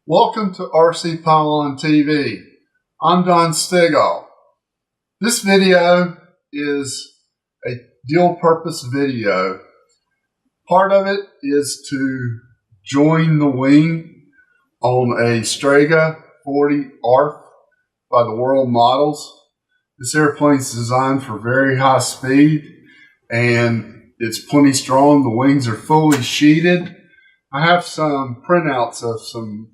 Welcome to RC Pylon TV. I'm Don Stegall. This video is a dual purpose video. Part of it is to join the wing on a Strega 40 ARF by the World Models. This airplane is designed for very high speed and it's plenty strong. The wings are fully sheeted. I have some printouts of some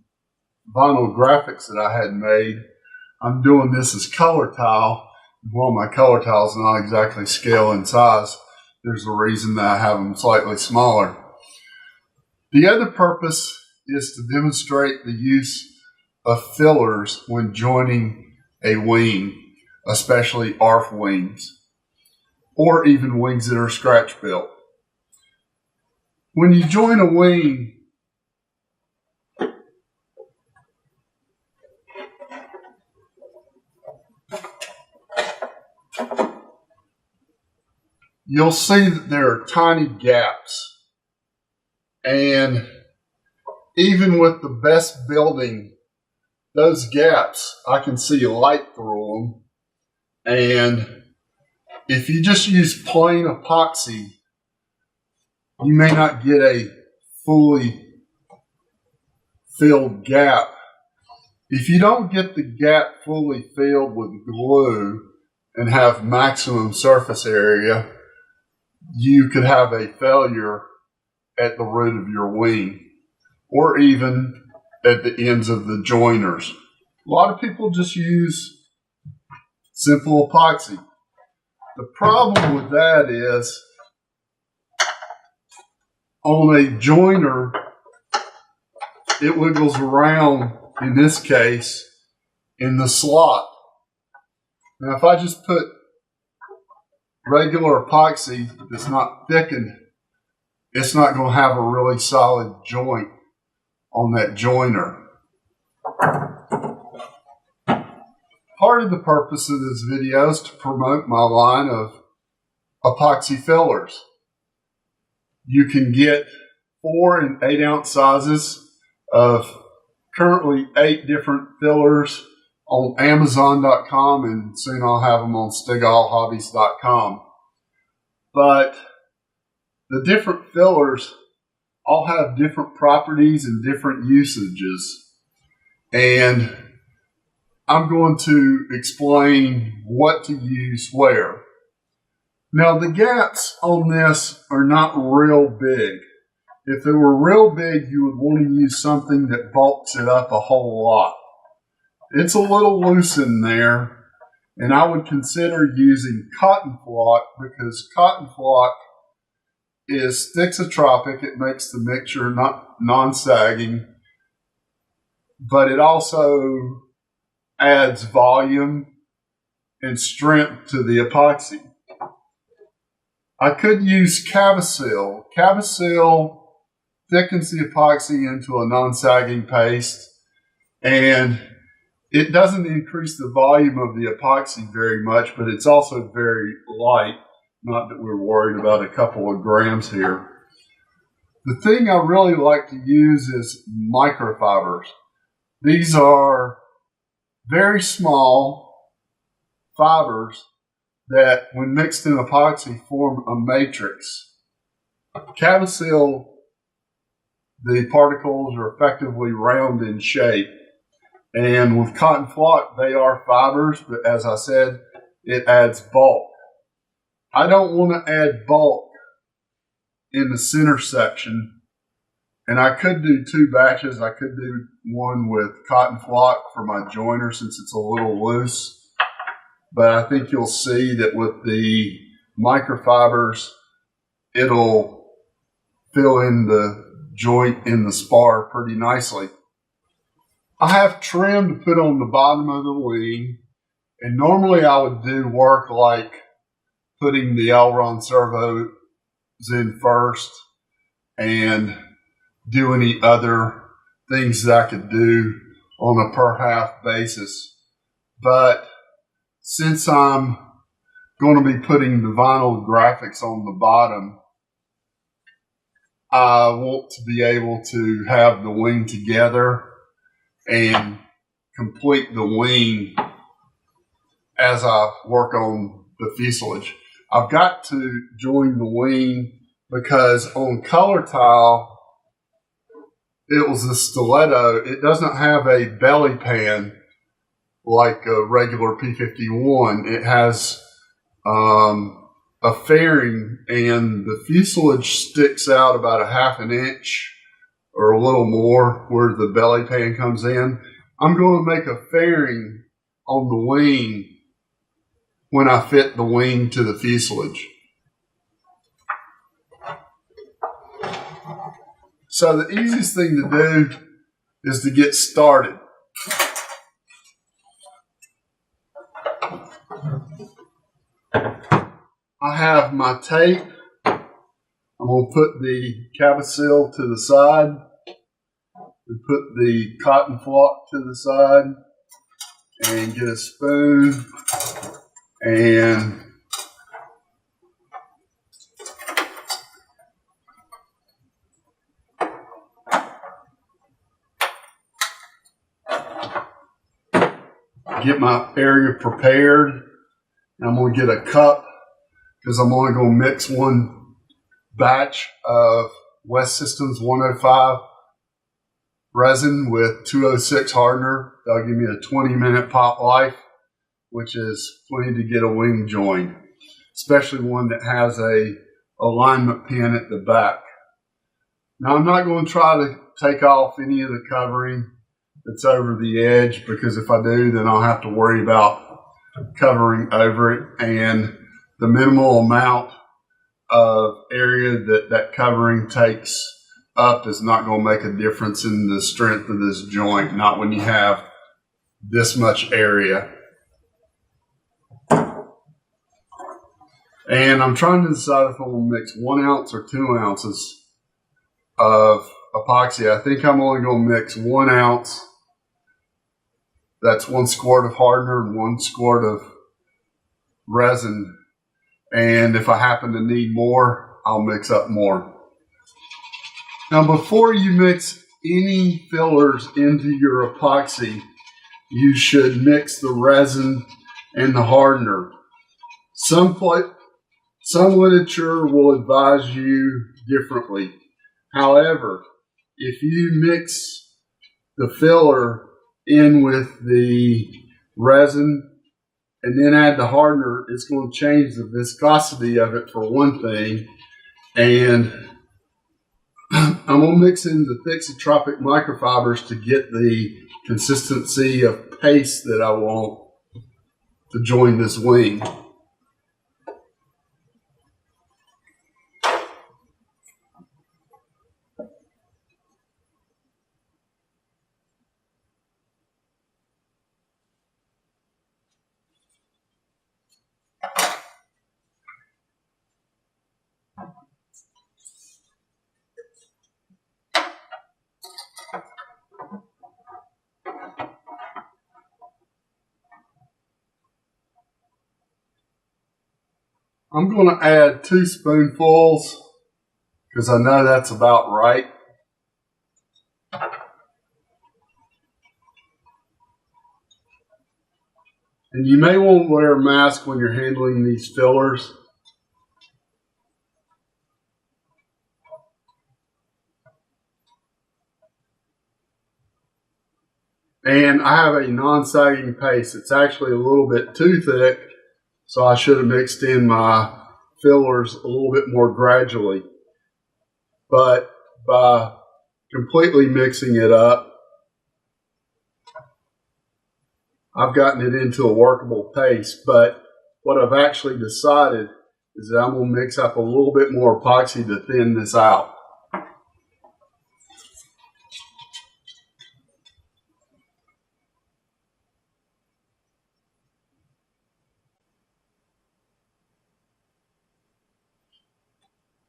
vinyl graphics that I had made. I'm doing this as color tile. Well, my color tile is not exactly scale in size. There's a reason that I have them slightly smaller. The other purpose is to demonstrate the use of fillers when joining a wing, especially ARF wings, or even wings that are scratch built. When you join a wing, you'll see that there are tiny gaps, and even with the best building, those gaps, I can see light through them. And if you just use plain epoxy, you may not get a fully filled gap. If you don't get the gap fully filled with glue and have maximum surface area, you could have a failure at the root of your wing or even at the ends of the joiners. A lot of people just use simple epoxy. The problem with that is on a joiner, it wiggles around, in this case, in the slot. Now if I just put regular epoxy that's not thickened, it's not going to have a really solid joint on that joiner. Part of the purpose of this video is to promote my line of epoxy fillers. You can get 4 and 8 ounce sizes of currently 8 different fillers on Amazon.com, and soon I'll have them on StegallHobbies.com. But the different fillers all have different properties and different usages. And I'm going to explain what to use where. Now the gaps on this are not real big. If they were real big, you would want to use something that bulks it up a whole lot. It's a little loose in there, and I would consider using cotton flock, because cotton flock is thixotropic. It makes the mixture not non-sagging, but it also adds volume and strength to the epoxy. I could use Cavasil. Cavasil thickens the epoxy into a non-sagging paste, and it doesn't increase the volume of the epoxy very much, but it's also very light. Not that we're worried about a couple of grams here. The thing I really like to use is microfibers. These are very small fibers that, when mixed in epoxy, form a matrix. Cavasil, the particles are effectively round in shape. And with cotton flock, they are fibers, but as I said, it adds bulk. I don't want to add bulk in the center section, and I could do 2 batches. I could do one with cotton flock for my joiner since it's a little loose, but I think you'll see that with the microfibers, it'll fill in the joint in the spar pretty nicely. I have trim to put on the bottom of the wing, and normally I would do work like putting the aileron servos in first and do any other things that I could do on a per half basis. But since I'm going to be putting the vinyl graphics on the bottom, I want to be able to have the wing together and complete the wing as I work on the fuselage. I've got to join the wing because on color tile, it was a stiletto. It doesn't have a belly pan like a regular P-51. It has a fairing, and the fuselage sticks out about a ½ an inch or a little more where the belly pan comes in. I'm going to make a fairing on the wing when I fit the wing to the fuselage. So the easiest thing to do is to get started. I have my tape. I'm going to put the cabecil to the side and put the cotton flock to the side and get a spoon and get my area prepared. And I'm going to get a cup because I'm only going to mix one batch of West Systems 105 resin with 206 hardener. That'll give me a 20-minute pop life, which is plenty to get a wing joined, especially one that has a alignment pin at the back. Now I'm not going to try to take off any of the covering that's over the edge, because if I do, then I'll have to worry about covering over it, and the minimal amount of area that covering takes up is not going to make a difference in the strength of this joint, not when you have this much area. And I'm trying to decide if I'm going to mix 1 ounce or 2 ounces of epoxy. I think I'm only going to mix 1 ounce. That's 1 squirt of hardener and 1 squirt of resin. And if I happen to need more, I'll mix up more. Now, before you mix any fillers into your epoxy, you should mix the resin and the hardener. Some literature will advise you differently. However, if you mix the filler in with the resin and then add the hardener, it's going to change the viscosity of it for one thing. And I'm going to mix in the thixotropic microfibers to get the consistency of paste that I want to join this wing. I'm going to add 2 spoonfuls because I know that's about right. And you may want to wear a mask when you're handling these fillers. And I have a non-sagging paste. It's actually a little bit too thick, so I should have mixed in my fillers a little bit more gradually. But by completely mixing it up, I've gotten it into a workable paste. But what I've actually decided is that I'm going to mix up a little bit more epoxy to thin this out.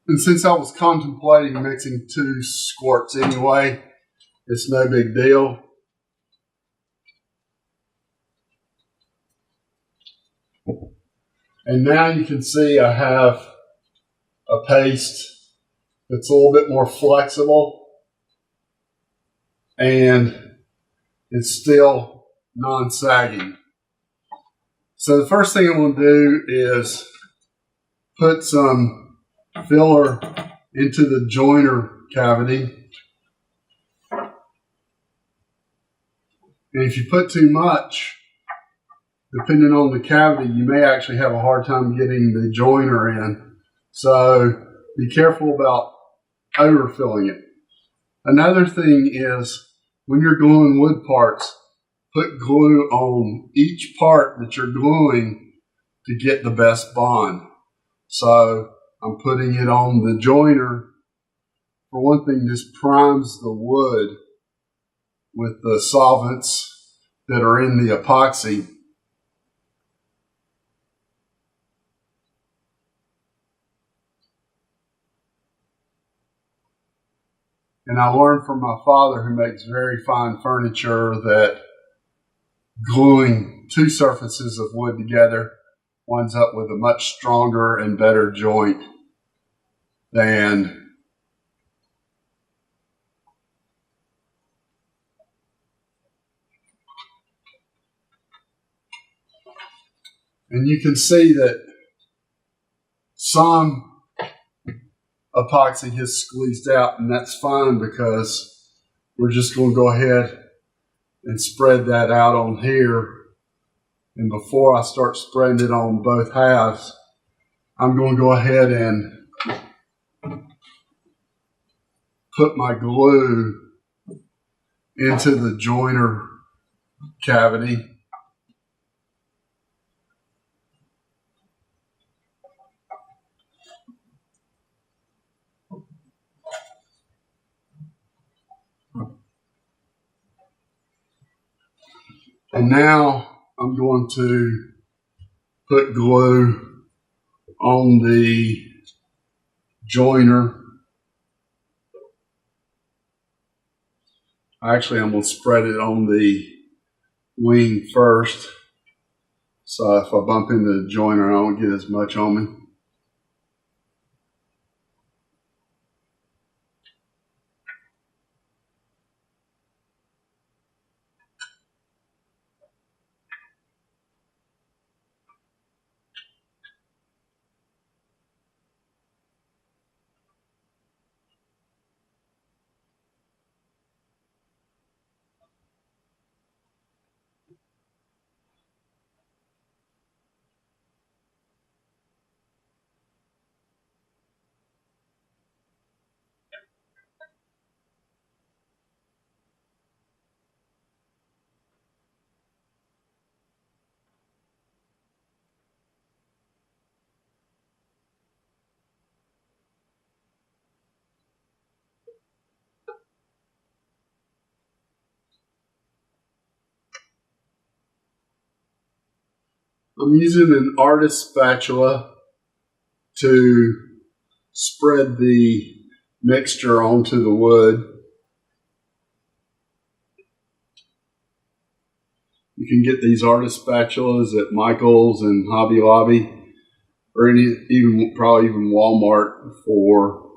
And since I was contemplating mixing 2 squirts anyway, it's no big deal. And now you can see I have a paste that's a little bit more flexible. And it's still non-sagging. So the first thing I'm going to do is put some filler into the joiner cavity. And if you put too much, depending on the cavity, you may actually have a hard time getting the joiner in. So be careful about overfilling it. Another thing is when you're gluing wood parts, put glue on each part that you're gluing to get the best bond. So I'm putting it on the joiner. For one thing, this primes the wood with the solvents that are in the epoxy. And I learned from my father, who makes very fine furniture, that gluing two surfaces of wood together winds up with a much stronger and better joint than and you can see that some epoxy has squeezed out, and that's fine because we're just going to go ahead and spread that out on here. And before I start spreading it on both halves, I'm going to go ahead and put my glue into the joiner cavity. And now I'm going to put glue on the joiner. Actually, I'm going to spread it on the wing first. So if I bump into the joiner, I don't get as much on me. I'm using an artist spatula to spread the mixture onto the wood. You can get these artist spatulas at Michael's and Hobby Lobby, or probably even Walmart for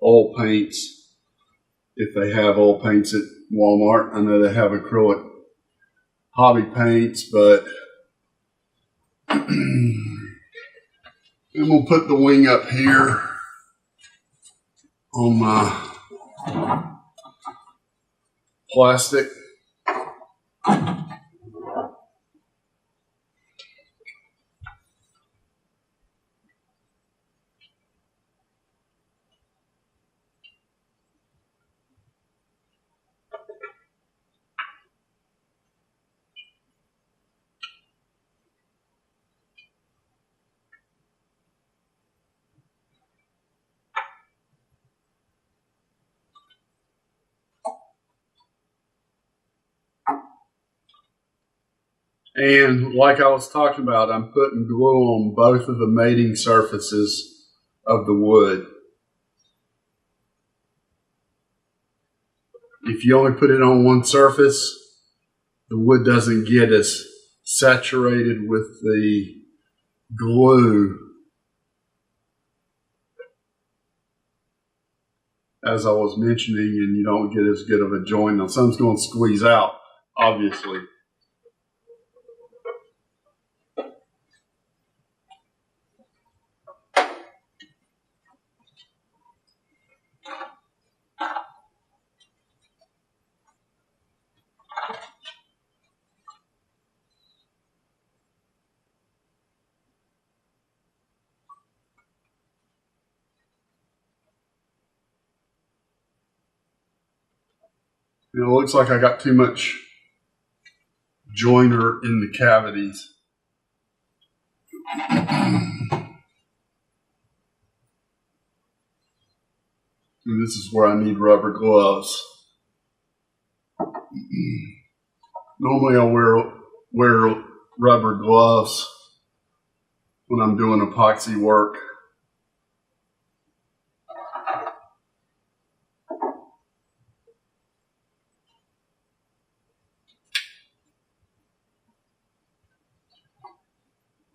oil paints. If they have oil paints at Walmart, I know they have acrylic hobby paints, but I'm going to put the wing up here on my plastic. And like I was talking about, I'm putting glue on both of the mating surfaces of the wood. If you only put it on one surface, the wood doesn't get as saturated with the glue as I was mentioning, and you don't get as good of a joint. Now, some's going to squeeze out. obviously. It looks like I got too much joiner in the cavities. And this is where I need rubber gloves. Normally I wear rubber gloves when I'm doing epoxy work.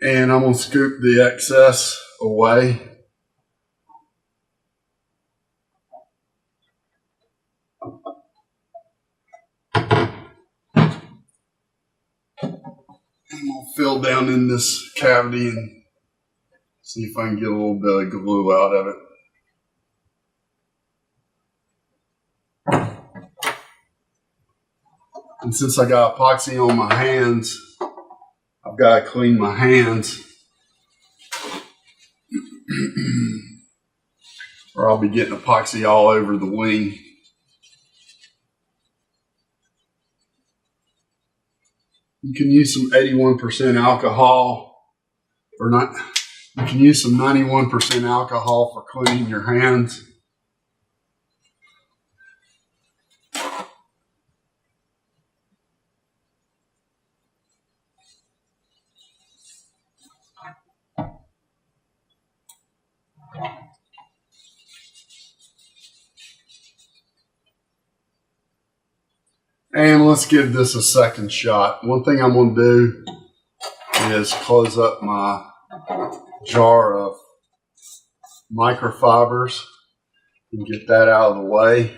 And I'm going to scoop the excess away. I'm going to fill down in this cavity and see if I can get a little bit of glue out of it. And since I got epoxy on my hands, I've got to clean my hands or I'll be getting epoxy all over the wing. You can use some 81% alcohol or not. You can use some 91% alcohol for cleaning your hands. And let's give this a second shot. One thing I'm going to do is close up my jar of microfibers and get that out of the way.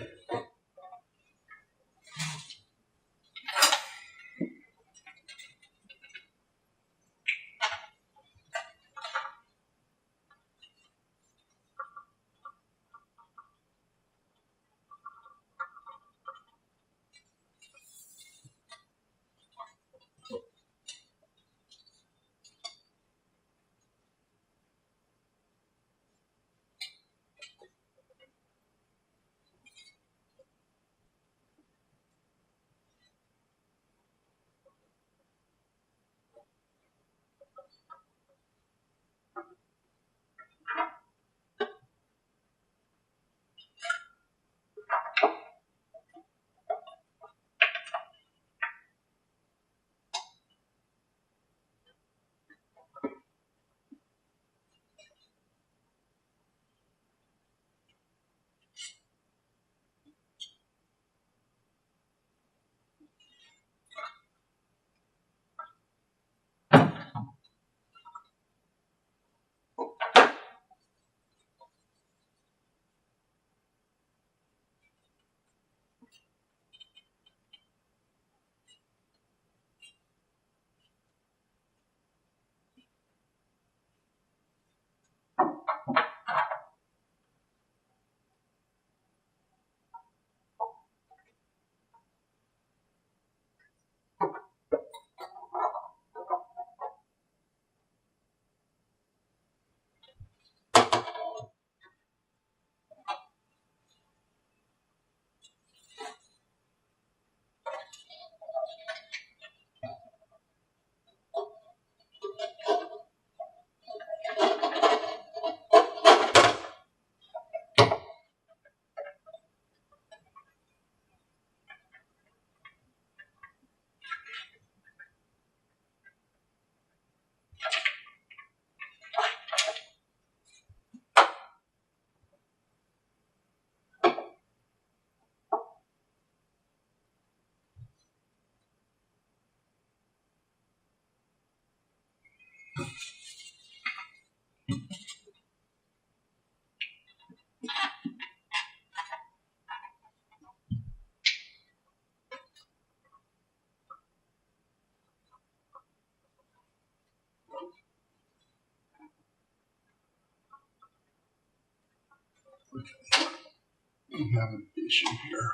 We have an issue here.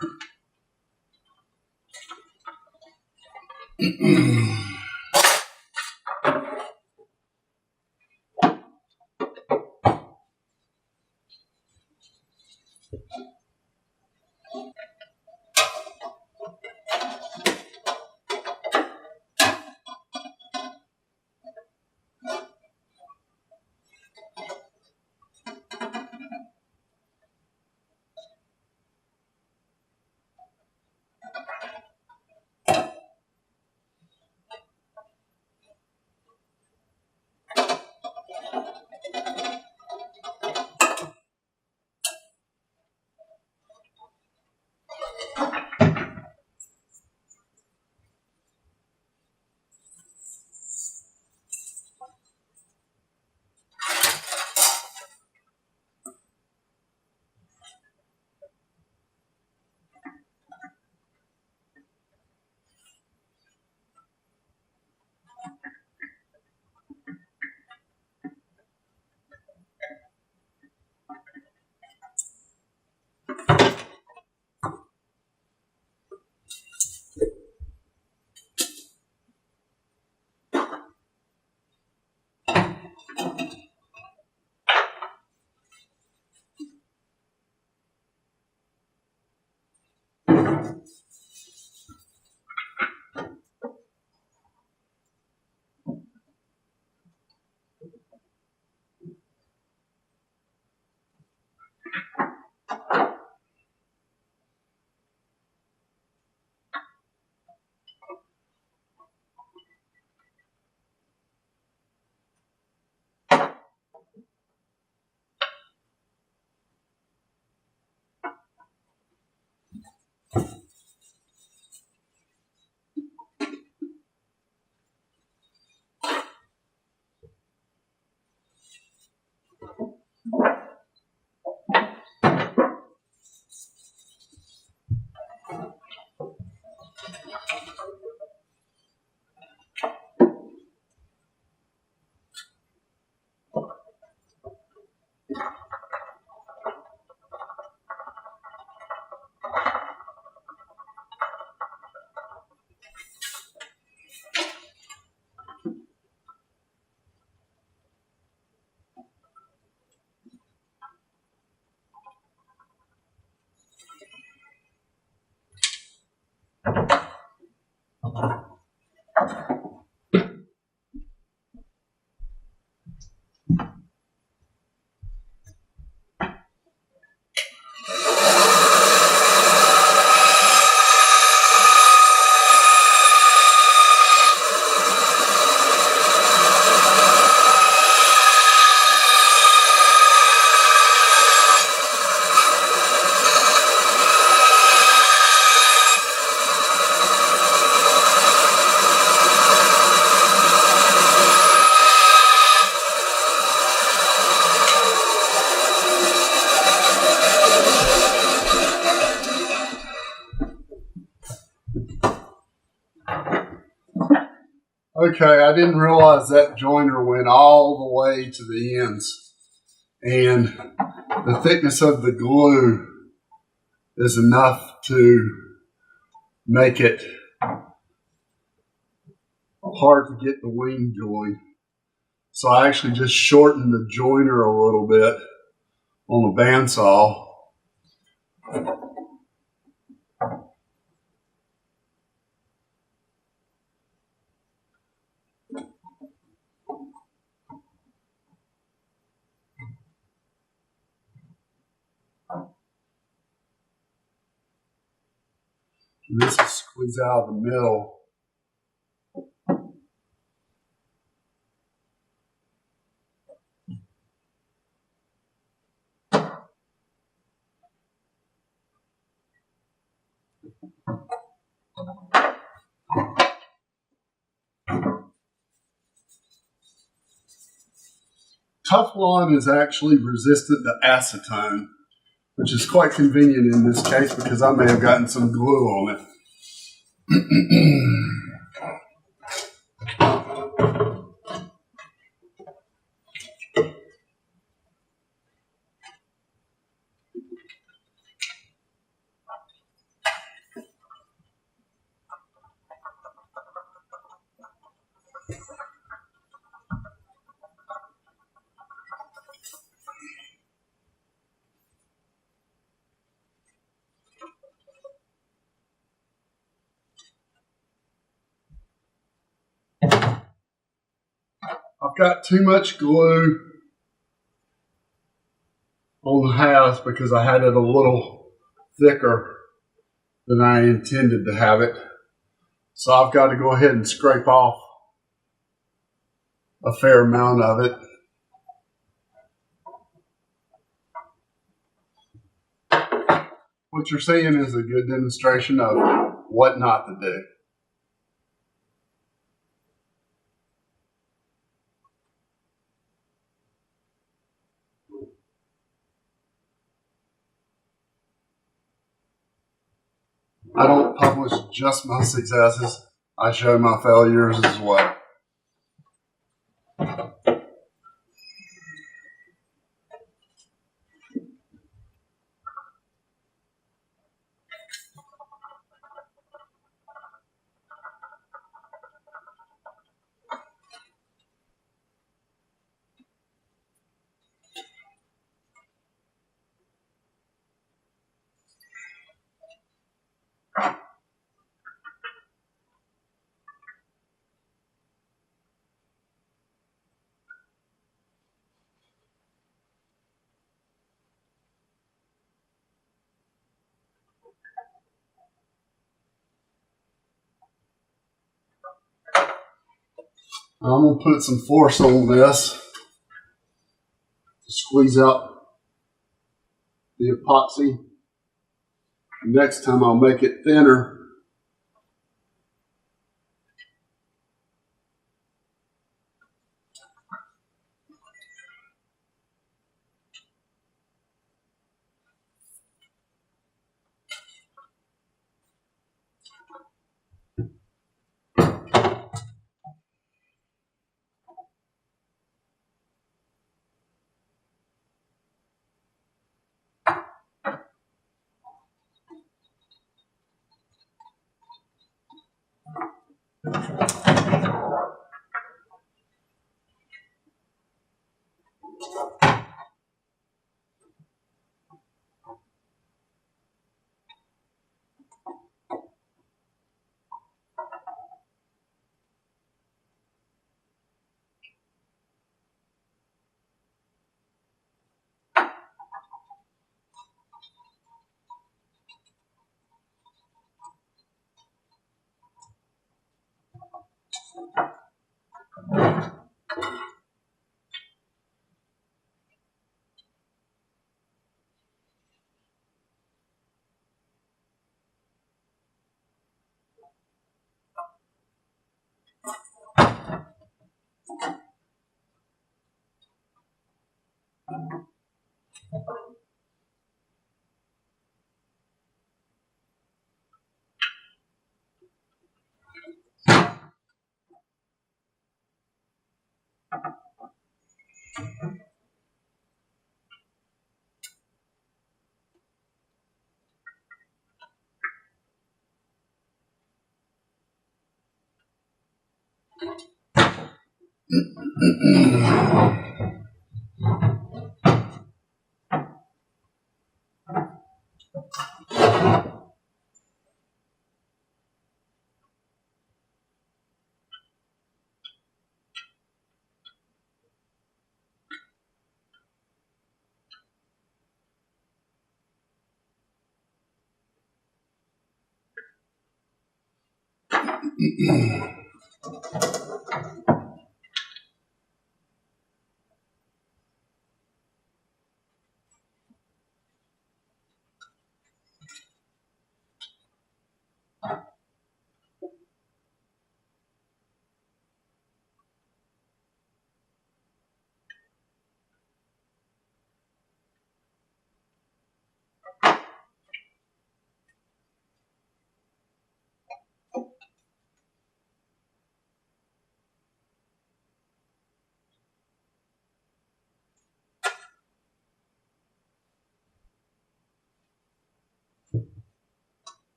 Okay, I didn't realize that joiner went all the way to the ends. And the thickness of the glue is enough to make it hard to get the wing joint. So I actually just shortened the joiner a little bit on the bandsaw. This is squeeze out of the middle. Teflon is actually resistant to acetone, which is quite convenient in this case because I may have gotten some glue on it. I've got too much glue on the house because I had it a little thicker than I intended to have it. So I've got to go ahead and scrape off a fair amount of it. What you're seeing is a good demonstration of what not to do. I don't publish just my successes. I show my failures as well. I'm going to put some force on this to squeeze out the epoxy. Next time I'll make it thinner.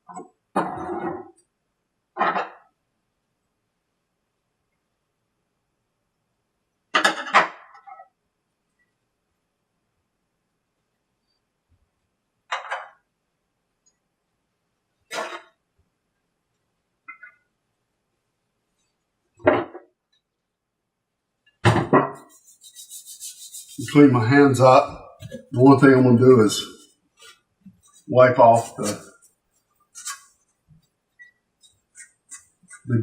Clean my hands up. The one thing I'm going to do is wipe off the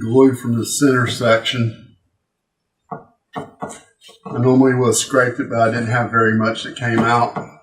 glue from the center section. I normally would have scraped it, but I didn't have very much that came out.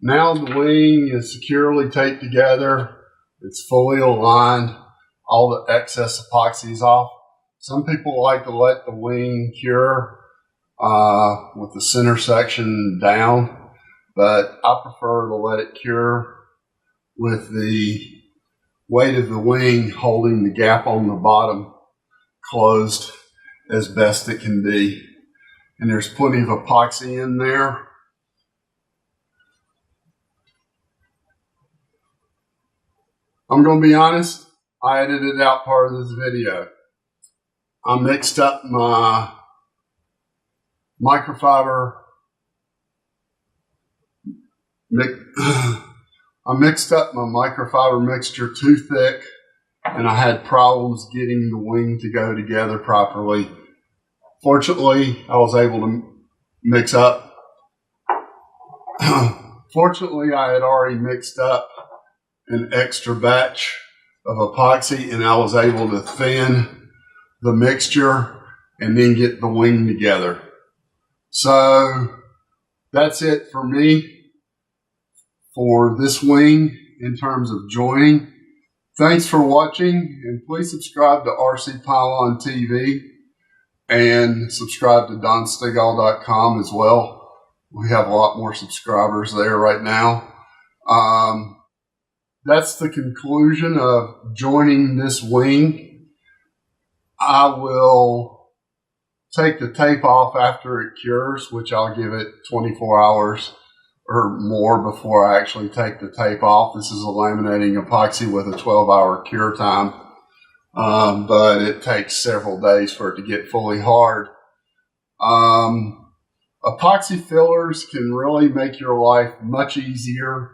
Now the wing is securely taped together. It's fully aligned. All the excess epoxy is off. Some people like to let the wing cure with the center section down, but I prefer to let it cure with the weight of the wing holding the gap on the bottom closed as best it can be. And there's plenty of epoxy in there. I'm going to be honest, I edited out part of this video. I mixed up my microfiber. I mixed up my microfiber mixture too thick, and I had problems getting the wing to go together properly. Fortunately, I was able to mix up. Fortunately, I had already mixed up an extra batch of epoxy, and I was able to thin the mixture and then get the wing together. So that's it for me for this wing in terms of joining. Thanks for watching, and please subscribe to RC Pylon TV and subscribe to DonStegall.com as well. We have a lot more subscribers there right now. That's the conclusion of joining this wing. I will take the tape off after it cures, which I'll give it 24 hours or more before I actually take the tape off. This is a laminating epoxy with a 12-hour cure time, but it takes several days for it to get fully hard. Epoxy fillers can really make your life much easier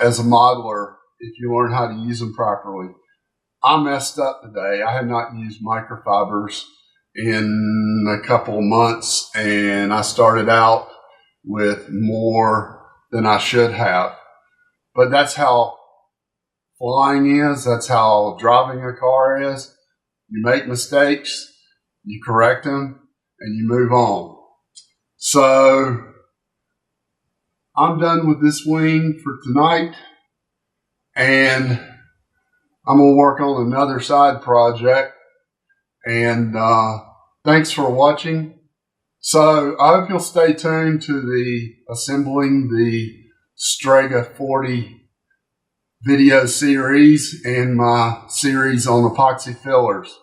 as a modeler if you learn how to use them properly. I messed up today. I have not used microfibers in a couple of months, and I started out with more than I should have. But that's how flying is. That's how driving a car is. You make mistakes, you correct them, and you move on. So I'm done with this wing for tonight, and I'm going to work on another side project. And thanks for watching. So I hope you'll stay tuned to the assembling the Strega 40 video series and my series on epoxy fillers.